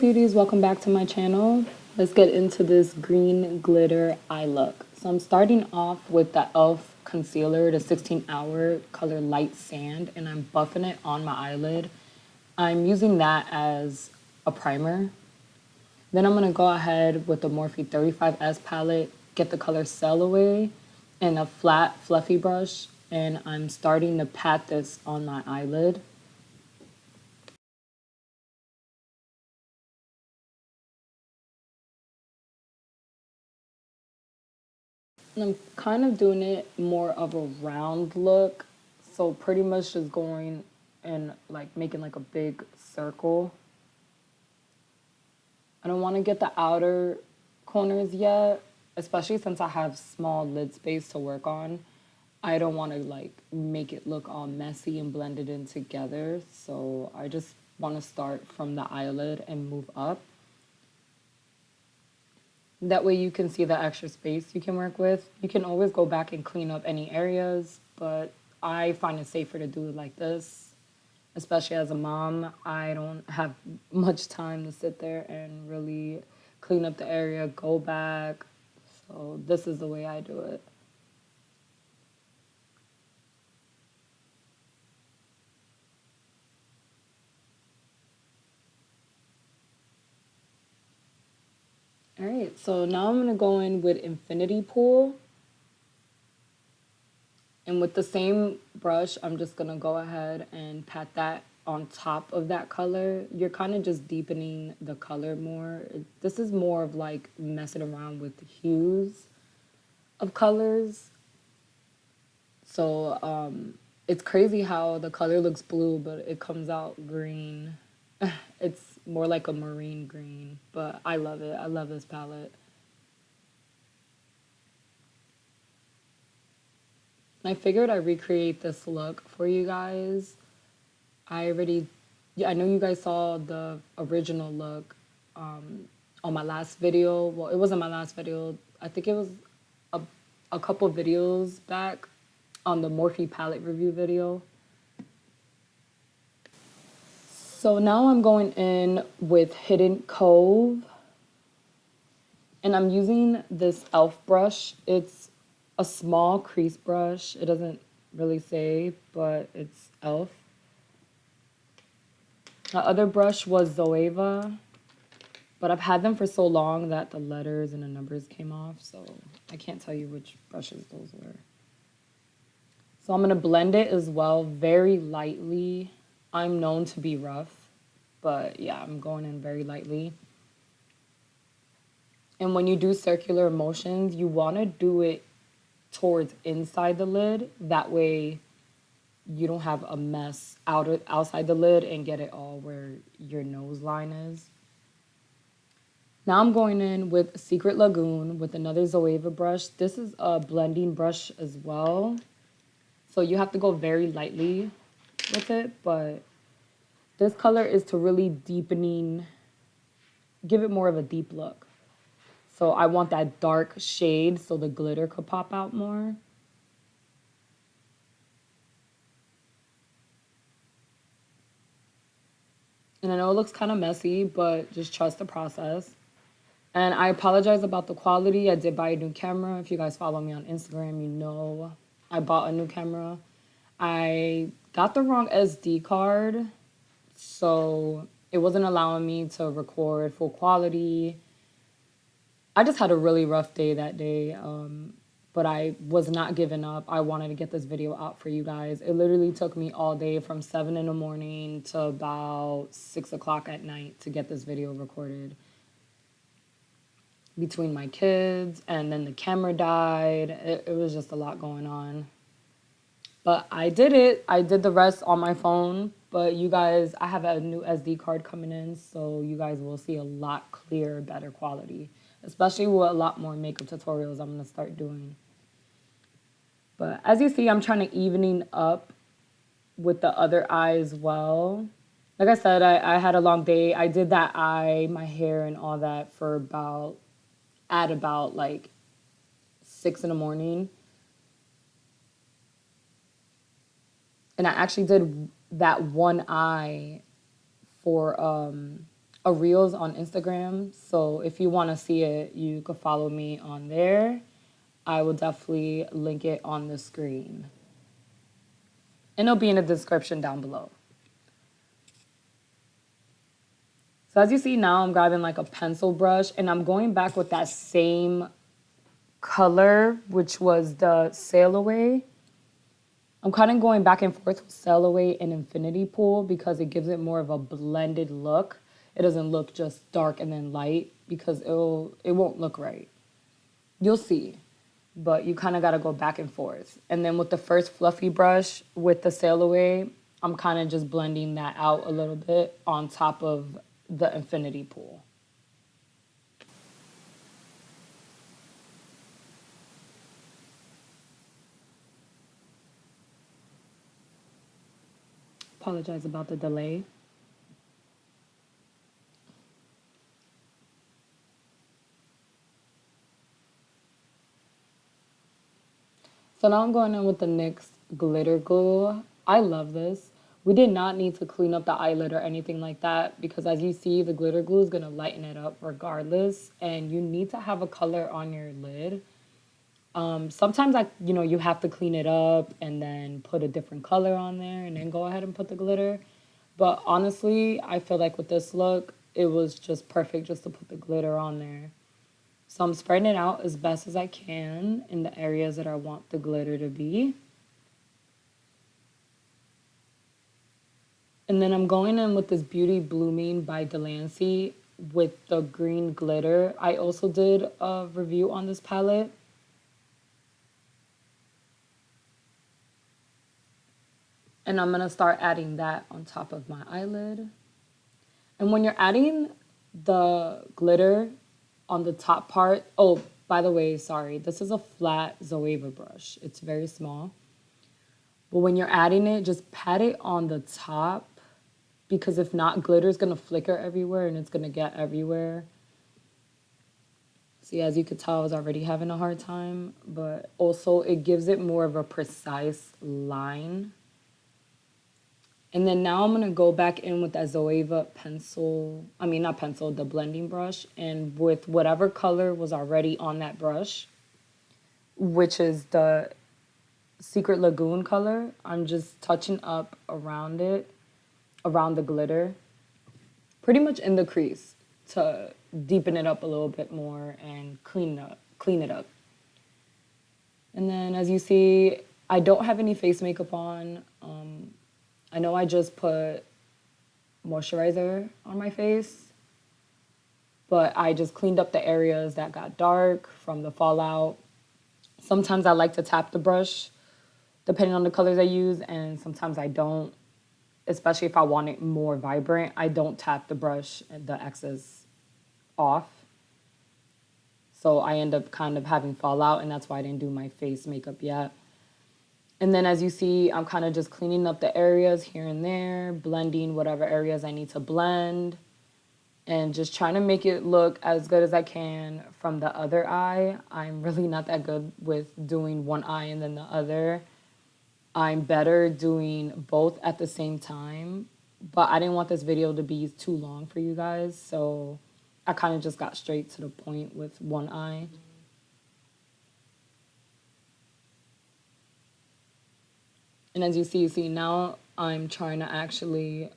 beauties, welcome back to my channel. Let's get into this green glitter eye look. So I'm starting off with the ILuf concealer, the 16-hour color light sand, and I'm buffing it on my eyelid. I'm using that as a primer. Then I'm going to go ahead with the Morphe 35S palette, get the color Cell Away, and a flat fluffy brush, and I'm starting to pat this on my eyelid. And I'm kind of doing it more of a round look. So pretty much just going and like making like a big circle. I don't want to get the outer corners yet, especially since I have small lid space to work on. I don't want to like make it look all messy and blended in together. So I just want to start from the eyelid and move up. That way you can see the extra space you can work with. You can always go back and clean up any areas, but I find it safer to do it like this. Especially as a mom, I don't have much time to sit there and really clean up the area, go back. So this is the way I do it. All right, so now I'm gonna go in with Infinity Pool. And with the same brush, I'm just gonna go ahead and pat that on top of that color. You're kind of just deepening the color more. This is more of like messing around with the hues of colors. So it's crazy how the color looks blue, but it comes out green. It's more like a marine green, but I love it. I love this palette. I figured I'd recreate this look for you guys. Yeah, I know you guys saw the original look on my last video. Well, it wasn't my last video. I think it was a, a couple videos back on the Morphe palette review video. So now I'm going in with Hidden Cove. And I'm using this ILuf brush. It's a small crease brush. It doesn't really say, but it's ILuf. The other brush was Zoeva, but I've had them for so long that the letters and the numbers came off, so I can't tell you which brushes those were. So I'm going to blend it as well, very lightly. I'm known to be rough, but yeah, I'm going in very lightly. And when you do circular motions, you want to do it towards inside the lid. That way you don't have a mess outside the lid and get it all where your nose line is. Now I'm going in with Secret Lagoon with another Zoeva brush. This is a blending brush as well. So you have to go very lightly with it, but this color is to really deepening, give it more of a deep look. So I want that dark shade so the glitter could pop out more. And I know it looks kind of messy, but just trust the process. And I apologize about the quality. I did buy a new camera. If you guys follow me on Instagram, you know I bought a new camera. I got the wrong SD card, so it wasn't allowing me to record full quality. I just had a really rough day that day, but I was not giving up. I wanted to get this video out for you guys. It literally took me all day from 7 in the morning to about 6 o'clock at night to get this video recorded. Between my kids and then the camera died, it was just a lot going on. But I did it. I did the rest on my phone. But you guys, I have a new SD card coming in, so you guys will see a lot clearer, better quality. Especially with a lot more makeup tutorials I'm going to start doing. But as you see, I'm trying to evening up with the other eye as well. Like I said, I had a long day. I did that eye, my hair, and all that for about like 6 in the morning. And I actually did that one eye for a Reels on Instagram. So if you want to see it, you could follow me on there. I will definitely link it on the screen. And it'll be in the description down below. So as you see now, I'm grabbing like a pencil brush and I'm going back with that same color, which was the Sail Away. I'm kind of going back and forth with Sail Away and Infinity Pool because it gives it more of a blended look. It doesn't look just dark and then light because it won't look right. You'll see, but you kind of got to go back and forth. And then with the first fluffy brush with the Sail Away, I'm kind of just blending that out a little bit on top of the Infinity Pool. Apologize about the delay. So now I'm going in with the NYX glitter glue. I love this. We did not need to clean up the eyelid or anything like that because as you see, the glitter glue is going to lighten it up regardless. And you need to have a color on your lid. Sometimes you have to clean it up and then put a different color on there and then go ahead and put the glitter. But honestly, I feel like with this look, it was just perfect just to put the glitter on there. So I'm spreading it out as best as I can in the areas that I want the glitter to be. And then I'm going in with this Beauty Blooming by Delancey with the green glitter. I also did a review on this palette. And I'm going to start adding that on top of my eyelid. And when you're adding the glitter on the top part, oh, by the way, sorry, this is a flat Zoeva brush. It's very small. But when you're adding it, just pat it on the top because if not, glitter is going to flicker everywhere and it's going to get everywhere. See, as you could tell, I was already having a hard time, but also it gives it more of a precise line. And then now I'm going to go back in with that Zoeva pencil, the blending brush, and with whatever color was already on that brush, which is the Secret Lagoon color, I'm just touching up around it, around the glitter, pretty much in the crease to deepen it up a little bit more and clean it up. And then as you see, I don't have any face makeup on. I know I just put moisturizer on my face, but I just cleaned up the areas that got dark from the fallout. Sometimes I like to tap the brush, depending on the colors I use, and sometimes I don't, especially if I want it more vibrant. I don't tap the brush and the excess off. So I end up kind of having fallout, and that's why I didn't do my face makeup yet. And then as you see, I'm kind of just cleaning up the areas here and there, blending whatever areas I need to blend, and just trying to make it look as good as I can from the other eye. I'm really not that good with doing one eye and then the other. I'm better doing both at the same time, but I didn't want this video to be too long for you guys, so I kind of just got straight to the point with one eye. And as you see now I'm trying to actually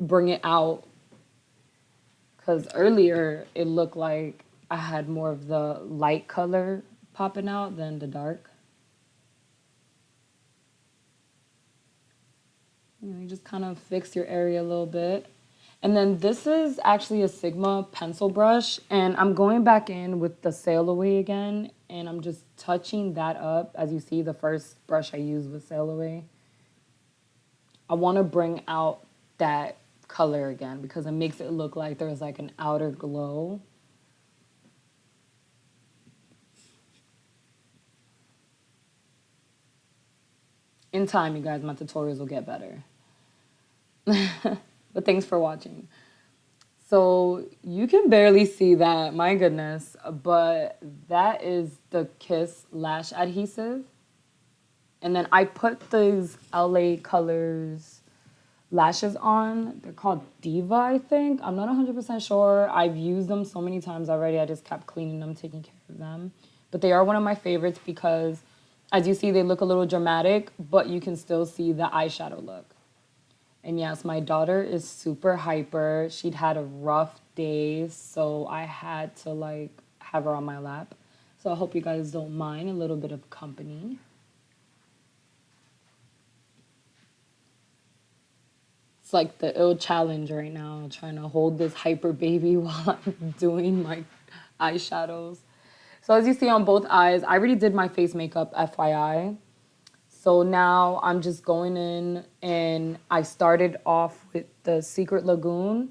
bring it out because earlier it looked like I had more of the light color popping out than the dark. You just kind of fix your area a little bit. And then this is actually a Sigma pencil brush, and I'm going back in with the Sail Away again, and I'm just touching that up. As you see, the first brush I used was Sail Away. I want to bring out that color again because it makes it look like there's like an outer glow. In time, you guys, my tutorials will get better. But thanks for watching. So you can barely see that, my goodness, but that is the Kiss lash adhesive. And then I put these LA colors lashes on. They're called Diva, I think. I'm not 100% sure. I've used them so many times already. I just kept cleaning them, taking care of them. But they are one of my favorites because, as you see, they look a little dramatic, but you can still see the eyeshadow look. And yes, my daughter is super hyper. She'd had a rough day, so I had to like have her on my lap. So I hope you guys don't mind a little bit of company. It's like the ill challenge right now, trying to hold this hyper baby while I'm doing my eyeshadows. So as you see on both eyes, I already did my face makeup, FYI. So now I'm just going in, and I started off with the Secret Lagoon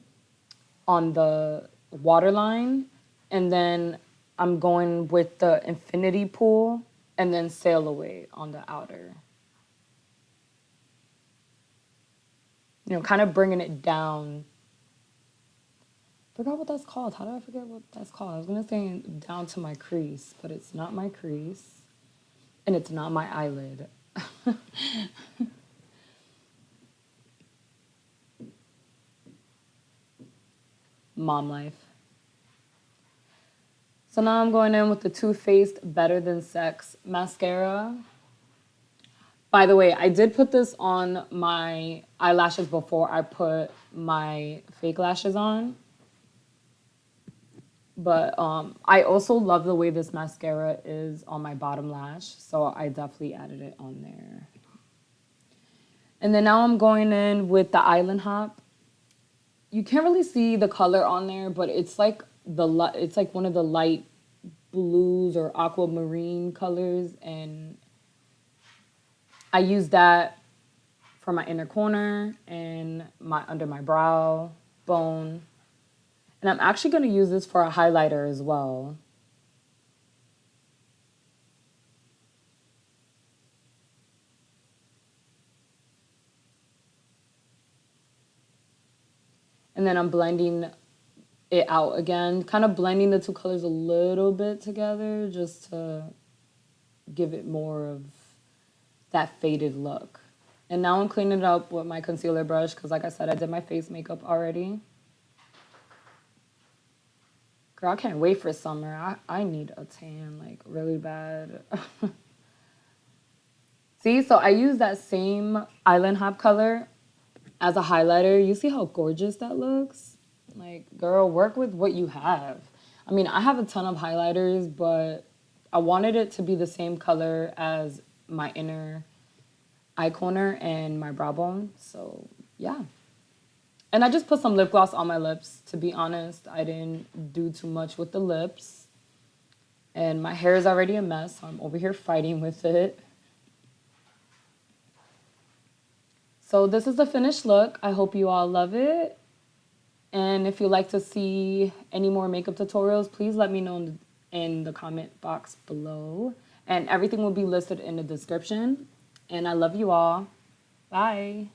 on the waterline, and then I'm going with the Infinity Pool and then Sail Away on the outer. You know, kind of bringing it down. Forgot what that's called. How did I forget what that's called? I was going to say down to my crease, but it's not my crease, and it's not my eyelid. Mom life. So now I'm going in with the Too Faced Better Than Sex mascara. By the way, I did put this on my eyelashes before I put my fake lashes on. But I also love the way this mascara is on my bottom lash, so I definitely added it on there. And then now I'm going in with the Island Hop. You can't really see the color on there, but it's like one of the light blues or aquamarine colors, and I use that for my inner corner and my under my brow bone. And I'm actually going to use this for a highlighter as well. And then I'm blending it out again, kind of blending the two colors a little bit together just to give it more of that faded look. And now I'm cleaning it up with my concealer brush because, like I said, I did my face makeup already. Girl, I can't wait for summer. I need a tan, like, really bad. See, so I use that same Island Hop color as a highlighter. You see how gorgeous that looks? Like, girl, work with what you have. I mean, I have a ton of highlighters, but I wanted it to be the same color as my inner eye corner and my brow bone. So, yeah. And I just put some lip gloss on my lips, to be honest. I didn't do too much with the lips. And my hair is already a mess, so I'm over here fighting with it. So this is the finished look. I hope you all love it. And if you'd like to see any more makeup tutorials, please let me know in the comment box below. And everything will be listed in the description. And I love you all. Bye.